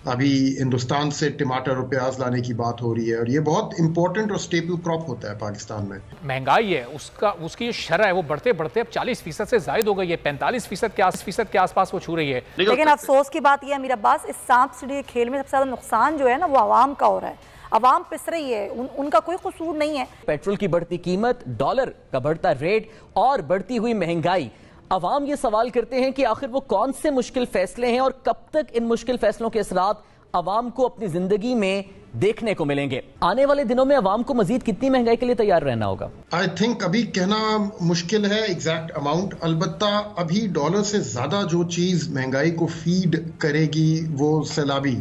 अभी हिंदुस्तान से टमाटर और प्याज लाने की बात हो रही है, और ये बहुत इंपॉर्टेंट और स्टेपल क्रॉप होता है पाकिस्तान में। महंगाई है उसकी शरह है वो बढ़ते बढ़ते अब 40% से ज्यादा हो गई है, 45% के आसपास वो छू रही है। लेकिन अफसोस की बात यह है अमीर अब्बास, इस सांप सीढ़ी खेल में सबसे ज्यादा नुकसान जो है ना वो आवाम का हो रहा है। अवाम पिस रही है, उनका कोई कसूर नहीं है। पेट्रोल की बढ़ती कीमत, डॉलर का बढ़ता रेट और बढ़ती हुई महंगाई, अवाम ये सवाल करते हैं कि आखिर वो कौन से मुश्किल फैसले हैं और कब तक इन मुश्किल फैसलों के असरात अवाम को अपनी जिंदगी में देखने को मिलेंगे। आने वाले दिनों में अवाम को मजीद कितनी महंगाई के लिए तैयार रहना होगा? आई थिंक अभी कहना मुश्किल है एग्जैक्ट अमाउंट। अलबत्ता अभी डॉलर से ज्यादा जो चीज महंगाई को फीड करेगी वो सैलाबी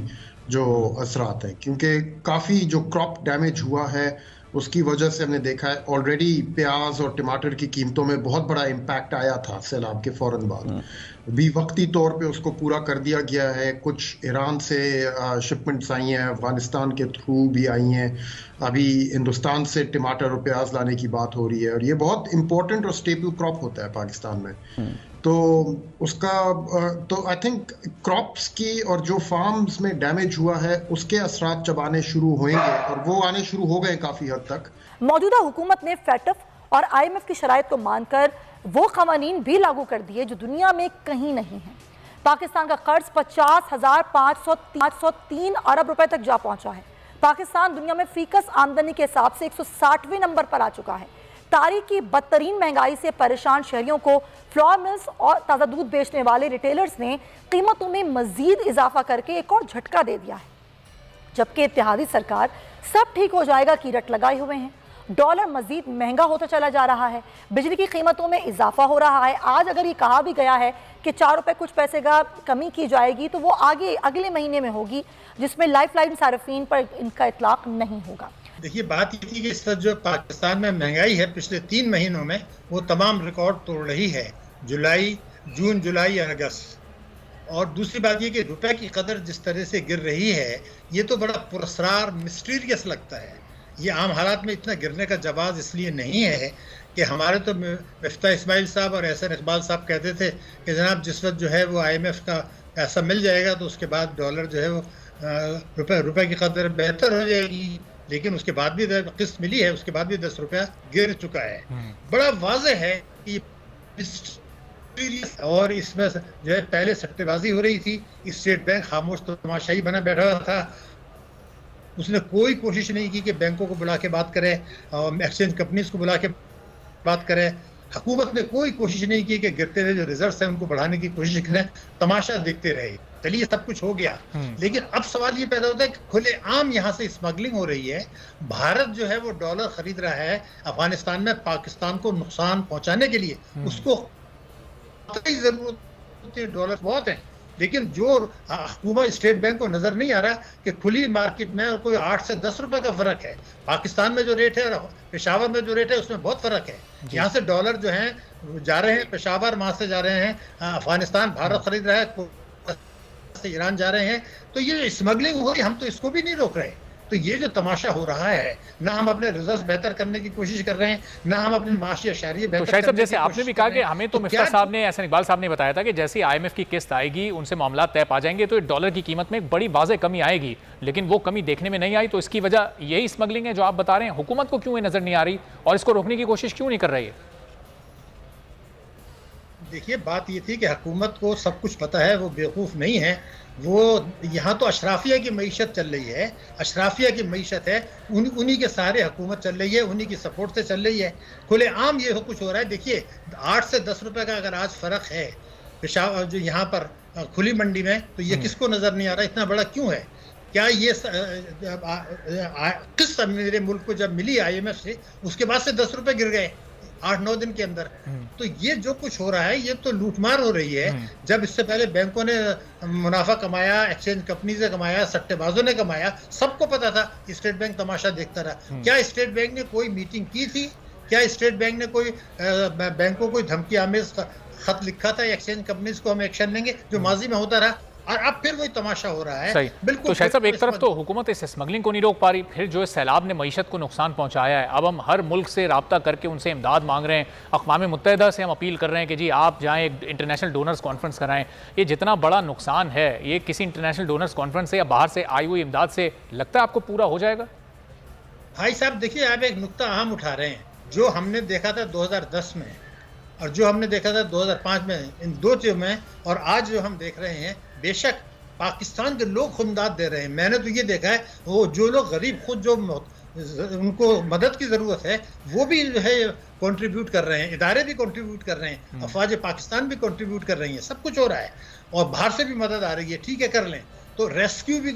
जो असरात है, क्योंकि काफी जो क्रॉप डैमेज हुआ है उसकी वजह से हमने देखा है ऑलरेडी प्याज और टमाटर की कीमतों में बहुत बड़ा इम्पैक्ट आया था सैलाब के फौरन बाद। भी वक्ती तौर पे उसको पूरा कर दिया गया है। कुछ ईरान से शिपमेंट्स आई हैं, अफगानिस्तान के थ्रू भी आई हैं। अभी हिंदुस्तान से टमाटर और प्याज लाने की बात हो रही है, और ये बहुत इंपॉर्टेंट और स्टेपल क्रॉप होता है पाकिस्तान में। तो उसका तो आई थिंक क्रॉप्स की और जो फार्म्स में डैमेज हुआ है उसके असरात जब आने शुरू होंगे, और वो आने शुरू हो गए काफी हद तक। मौजूदा हुकूमत ने फैटफ और IMF की शराइत को मानकर वो कवानीन भी लागू कर दिए जो दुनिया में कहीं नहीं है। पाकिस्तान का कर्ज 50,503 अरब रुपए तक जा पहुंचा है। पाकिस्तान दुनिया में फीकस आमदनी के हिसाब से 160वें नंबर पर आ चुका है। तारीख की बदतरीन महंगाई से परेशान शहरियों को फ्लोर मिल्स और ताज़ा दूध बेचने वाले रिटेलर्स ने कीमतों में मजीद इजाफा करके एक और झटका दे दिया है। जबकि इत्तेहादी सरकार सब ठीक हो जाएगा की रट लगाए हुए हैं। डॉलर मजीद महंगा होता चला जा रहा है, बिजली की कीमतों में इजाफा हो रहा है। आज अगर ये कहा भी गया है कि 4 रुपए कुछ पैसे का कमी की जाएगी तो वो आगे अगले महीने में होगी, जिसमें लाइफलाइन सार्फिन पर इनका इतलाक नहीं होगा। देखिए, बात ये थी कि इस वक्त जो पाकिस्तान में महंगाई है पिछले 3 महीनों में वो तमाम रिकॉर्ड तोड़ रही है, जून जुलाई और अगस्त। और दूसरी बात ये कि रुपए की कदर जिस तरह से गिर रही है ये तो बड़ा पुरस्कार मिस्टीरियस लगता है। ये आम हालात में इतना गिरने का जवाब इसलिए नहीं है कि हमारे तो मिफ्ता इस्माइल साहब और एहसन इकबाल साहब कहते थे कि जनाब जिस वक्त जो है वो IMF का पैसा मिल जाएगा तो उसके बाद डॉलर जो है वो रुपए की कदर बेहतर हो जाएगी। लेकिन उसके बाद भी किस्त मिली है, उसके बाद भी 10 रुपया गिर चुका है। बड़ा वाज़ेह है कि और इसमें जो है पहले सट्टेबाजी हो रही थी। स्टेट बैंक खामोश तमाशाई बना बैठा था, उसने कोई कोशिश नहीं की कि बैंकों को बुला के बात करे, एक्सचेंज कंपनीज को बुला के बात करे। हुकूमत ने कोई कोशिश नहीं की कि गिरते हुए जो रिजर्व्स हैं उनको बढ़ाने की कोशिश करें, तमाशा देखते रहे। चलिए सब कुछ हो गया, लेकिन अब सवाल ये पैदा होता है कि खुलेआम यहाँ से स्मगलिंग हो रही है। भारत जो है वो डॉलर खरीद रहा है अफगानिस्तान में पाकिस्तान को नुकसान पहुंचाने के लिए। उसको जरूरत है, डॉलर बहुत है, लेकिन जो हुकूमत स्टेट बैंक को नजर नहीं आ रहा कि खुली मार्केट में कोई 8 से 10 रुपए का फर्क है। पाकिस्तान में जो रेट है और पेशावर में जो रेट है उसमें बहुत फर्क है। यहाँ से डॉलर जो है जा रहे हैं पेशावर, वहां से जा रहे हैं अफगानिस्तान, भारत खरीद रहा है, से ईरान जा रहे हैं। तो ये स्मगलिंग हो रही, हम तो इसको भी नहीं रोक रहे। तो ये जो तमाशा हो रहा है, ना हम अपने रिजल्ट बेहतर करने की कोशिश कर रहे हैं, ना हम अपने माशी अशारिये बेहतर करने की कोशिश कर रहे हैं। तो शायद साहब जैसे आपने भी कहा कि हमें तो मिफ्ता साहब ने, एहसन इकबाल साहब ने बताया था कि जैसे IMF की किस्त आएगी उनसे मामला तय पा जाएंगे तो डॉलर की कीमत में एक बड़ी वाज़ेह कमी आएगी, लेकिन वो कमी देखने में नहीं आई। तो इसकी वजह यही स्मगलिंग है जो आप बता रहे हैं। हुकूमत को क्यों ये नजर नहीं आ रही और इसको रोकने की कोशिश क्यों नहीं कर रही है? देखिए, बात ये थी कि हुकूमत को सब कुछ पता है, वो बेवकूफ़ नहीं है। वो यहाँ तो अशराफिया की मईशत चल रही है, अशराफिया की मईशत है, उन्हीं के सारे हुकूमत चल रही है, उन्हीं की सपोर्ट से चल रही है। खुलेआम ये कुछ हो रहा है। देखिए, 8 से 10 रुपए का अगर आज फ़र्क है पेशावर जो यहाँ पर खुली मंडी में, तो ये किसको नज़र नहीं आ रहा? इतना बड़ा क्यों है? क्या ये किस मेरे मुल्क को जब मिली IMF से उसके बाद से 10 रुपए गिर गए 8-9 दिन के अंदर? तो ये जो कुछ हो रहा है ये तो लूटमार हो रही है। जब इससे पहले बैंकों ने मुनाफा कमाया, एक्सचेंज कंपनी से कमाया, सट्टेबाजों ने कमाया, सबको पता था। स्टेट बैंक तमाशा देखता रहा। क्या स्टेट बैंक ने कोई मीटिंग की थी? क्या स्टेट बैंक ने कोई बैंकों को धमकी आमेज खत लिखा था एक्सचेंज कंपनीज को हम एक्शन लेंगे, जो माजी में होता रहा? और अब फिर वही तमाशा हो रहा है। सही। बिल्कुल। तो शायद साहब, एक तरफ तो हुकूमत इस स्मगलिंग को नहीं रोक पा रही, फिर जो सैलाब ने मईशत को नुकसान पहुंचाया है, अब हम हर मुल्क से राब्ता करके उनसे इमदाद मांग रहे हैं। अक़वाम मुत्तहिदा से हम अपील कर रहे हैं कि जी आप जाएं, एक इंटरनेशनल डोनर्स कॉन्फ्रेंस कराएं। ये जितना बड़ा नुकसान है, ये किसी इंटरनेशनल डोनर्स कॉन्फ्रेंस से या बाहर से आई हुई इमदाद से लगता है आपको पूरा हो जाएगा? भाई साहब देखिए, आप एक नुक्ता अहम उठा रहे हैं। जो हमने देखा था 2010 में और जो हमने देखा था 2005 में, इन दो चीज़ों में और आज जो हम देख रहे हैं, बेशक पाकिस्तान के लोग खुद इमदाद दे रहे हैं। मैंने तो ये देखा है, वो जो लोग गरीब खुद जो उनको मदद की ज़रूरत है वो भी जो है कंट्रीब्यूट कर रहे हैं, इदारे भी कंट्रीब्यूट कर रहे हैं, अफवाज पाकिस्तान भी कंट्रीब्यूट कर रही हैं, सब कुछ हो रहा है और बाहर से भी मदद आ रही है। ठीक है, कर लें। तो रेस्क्यू भी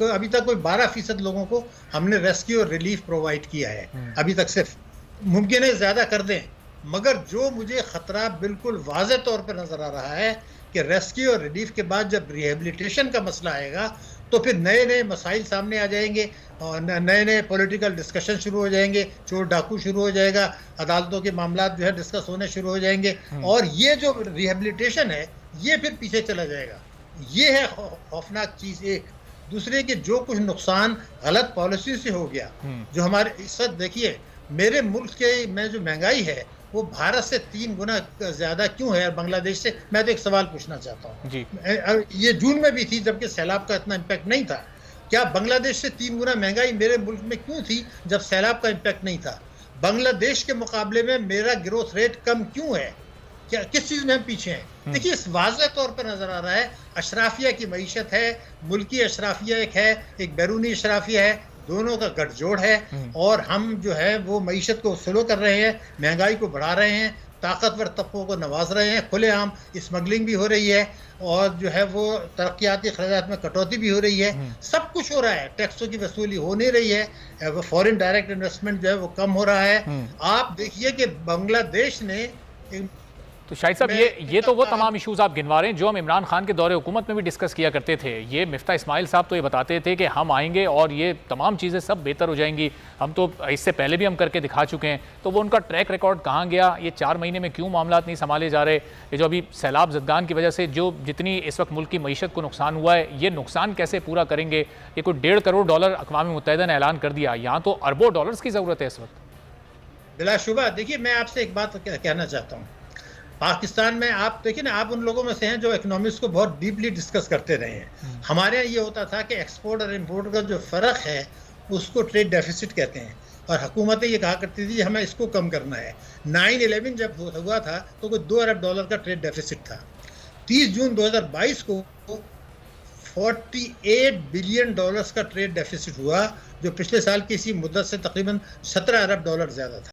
अभी तक कोई 12% लोगों को हमने रेस्क्यू और रिलीफ प्रोवाइड किया है अभी तक। सिर्फ मुमकिन है ज़्यादा कर दें, मगर जो मुझे ख़तरा बिल्कुल वाज़े तौर पर नज़र आ रहा है कि रेस्क्यू और रिलीफ के बाद जब रिहेबिलिटेशन का मसला आएगा तो फिर नए नए मसाइल सामने आ जाएंगे और नए नए पॉलिटिकल डिस्कशन शुरू हो जाएंगे, चोर डाकू शुरू हो जाएगा, अदालतों के मामला जो है डिस्कस होने शुरू हो जाएंगे और ये जो रिहेबिलिटेशन है ये फिर पीछे चला जाएगा। ये है खौफनाक चीज़। एक दूसरे के जो कुछ नुकसान गलत पॉलिसी से हो गया, जो हमारे इस वक्त देखिए मेरे मुल्क के में जो महंगाई है वो भारत से 3 गुना ज़्यादा क्यों है और बांग्लादेश से? मैं तो एक सवाल पूछना चाहता हूँ। ये जून में भी थी जबकि सैलाब का इतना इम्पैक्ट नहीं था। क्या बांग्लादेश से 3 गुना महंगाई मेरे मुल्क में क्यों थी जब सैलाब का इम्पैक्ट नहीं था? बांग्लादेश के मुकाबले में मेरा ग्रोथ रेट कम क्यों है? क्या किस चीज़ में हम पीछे हैं? देखिए, इस वाज़े तौर पर नज़र आ रहा है अशराफिया की मईशत है, मुल्की अशराफिया एक है, एक बैरूनी अशराफिया है, दोनों का गठजोड़ है और हम जो है वो मईशत को स्लो कर रहे हैं, महंगाई को बढ़ा रहे हैं, ताकतवर तबकों को नवाज रहे हैं, खुलेआम स्मगलिंग भी हो रही है और जो है वो तरक्याती खर्चात में कटौती भी हो रही है। सब कुछ हो रहा है, टैक्सों की वसूली हो नहीं रही है, फॉरेन डायरेक्ट इन्वेस्टमेंट जो है वो कम हो रहा है। आप देखिए कि बांग्लादेश ने तो शाहिद साहब, ये तो वो तमाम इश्यूज आप गिनवा रहे हैं जो हम इमरान खान के दौरे हुकूमत में भी डिस्कस किया करते थे। ये मिफ्ता इस्माइल साहब तो ये बताते थे कि हम आएंगे और ये तमाम चीज़ें सब बेहतर हो जाएंगी। हम तो इससे पहले भी हम करके दिखा चुके हैं। तो वो उनका ट्रैक रिकॉर्ड कहाँ गया? ये 4 महीने में क्यों मामला नहीं संभाले जा रहे? ये जो अभी सैलाब ज़दगान की वजह से जो जितनी इस वक्त मुल्क की मईशत को नुकसान हुआ है, ये नुकसान कैसे पूरा करेंगे? ये कोई $1.5 करोड़ अक़वाम मुत्तहिदा ने ऐलान कर दिया, यहाँ तो अरबों डॉलर्स की ज़रूरत है इस वक्त। बिलाशुबा देखिए, मैं आपसे एक बात कहना चाहता हूँ। पाकिस्तान में आप देखिए ना, आप उन लोगों में से हैं जो इकोनॉमिक्स को बहुत डीपली डिस्कस करते रहे हैं। हमारे यहाँ ये होता था कि एक्सपोर्ट और इंपोर्ट का जो फ़र्क है उसको ट्रेड डेफिसिट कहते हैं और हुकूमतें ये कहा करती थी हमें इसको कम करना है। 9/11 जब हुआ था तो कोई $2 अरब का ट्रेड डेफिसिट था। 30 जून 2022 को $48 बिलियन का ट्रेड डेफिसिट हुआ, जो पिछले साल की इसी मुद्दत से तकरीबन $17 अरब ज़्यादा था।